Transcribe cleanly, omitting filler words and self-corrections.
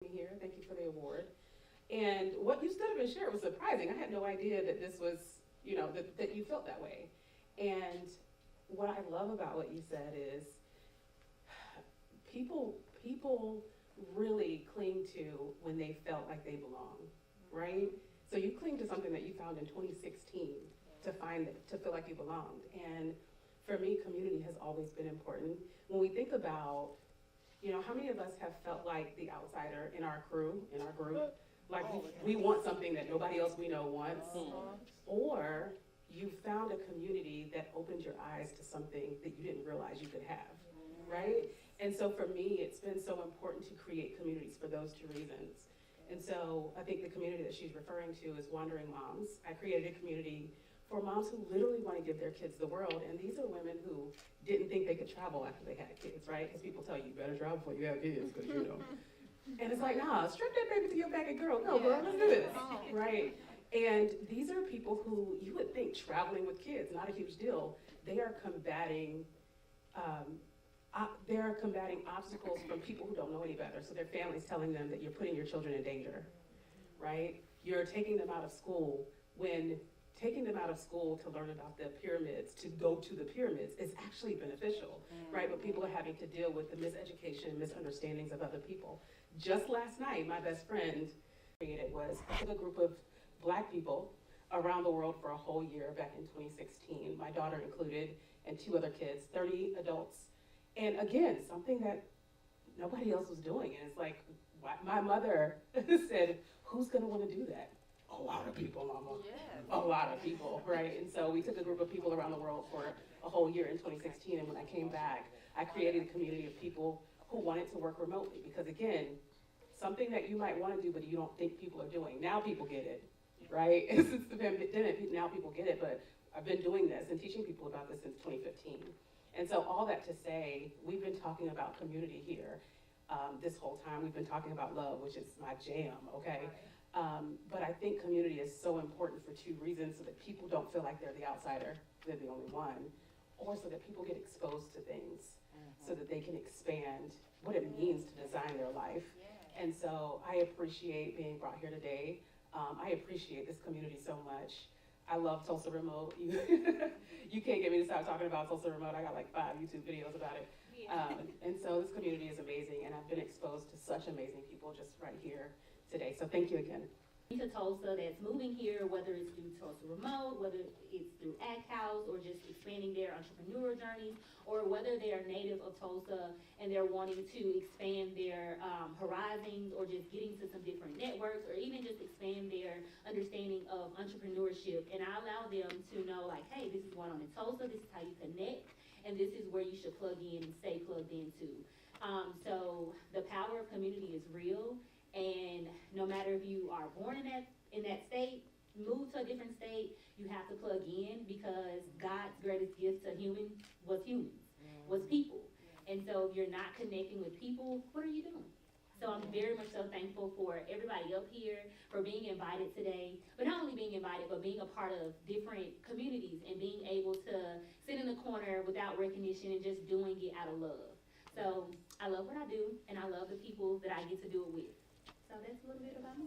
Here. Thank you for the award. And what you stood up and shared was surprising. I had no idea that this was, that you felt that way. And what I love about what you said is people really cling to when they felt like they belong, right? So you cling to something that you found in 2016 to feel like you belonged. And for me, community has always been important. When we think about how many of us have felt like the outsider in our crew, in our group? Like we want something that nobody else we know wants. Or you found a community that opened your eyes to something that you didn't realize you could have, right? And so for me, it's been so important to create communities for those two reasons. And so I think the community that she's referring to is Wandering Moms. I created a community for moms who literally want to give their kids the world. And these are women who didn't think they could travel after they had kids, right? Because people tell you, you better travel before you have kids, because And it's like, nah, strip that baby to your back and girl. No, girl, let's do this, right? And these are people who you would think traveling with kids, not a huge deal. They are combating obstacles from people who don't know any better. So their families telling them that you're putting your children in danger, right? You're taking them out of school when taking them out of school to learn about the pyramids, to go to the pyramids, is actually beneficial, right? But people are having to deal with the miseducation and misunderstandings of other people. Just last night, my best friend created was I took a group of Black people around the world for a whole year back in 2016, my daughter included, and 2 other kids, 30 adults. And again, something that nobody else was doing. And it's like, my mother said, who's gonna wanna do that? A lot of people, Mama. Yes. A lot of people, right? And so we took a group of people around the world for a whole year in 2016, and when I came back, I created a community of people who wanted to work remotely, because again, something that you might want to do but you don't think people are doing. Now people get it, right? Since the pandemic, now people get it, but I've been doing this and teaching people about this since 2015. And so all that to say, we've been talking about community here this whole time. We've been talking about love, which is my jam, okay? But I think community is so important for 2 reasons: so that people don't feel like they're the outsider, they're the only one, or so that people get exposed to things so that they can expand what it means to design their life. And so I appreciate being brought here today. I appreciate this community so much. I love Tulsa Remote. You can't get me to stop talking about Tulsa Remote. I got like 5 YouTube videos about it. And so this community is amazing, and I've been exposed to such amazing people just right here today. So thank you again. To Tulsa that's moving here, whether it's through Tulsa Remote, whether it's through Act House, or just expanding their entrepreneurial journeys, or whether they are native of Tulsa and they're wanting to expand their horizons, or just getting to some different networks, or even just expand their understanding of entrepreneurship. And I allow them to know, like, hey, this is going on in Tulsa, this is how you connect, and this is where you should plug in and stay plugged into. So the power of community is real. And no matter if you are born in that state, move to a different state, you have to plug in, because God's greatest gift to humans was people. And so if you're not connecting with people, what are you doing? So I'm very much so thankful for everybody up here for being invited today, but not only being invited, but being a part of different communities and being able to sit in the corner without recognition and just doing it out of love. So I love what I do, and I love the people that I get to do it with. So that's a little bit about me.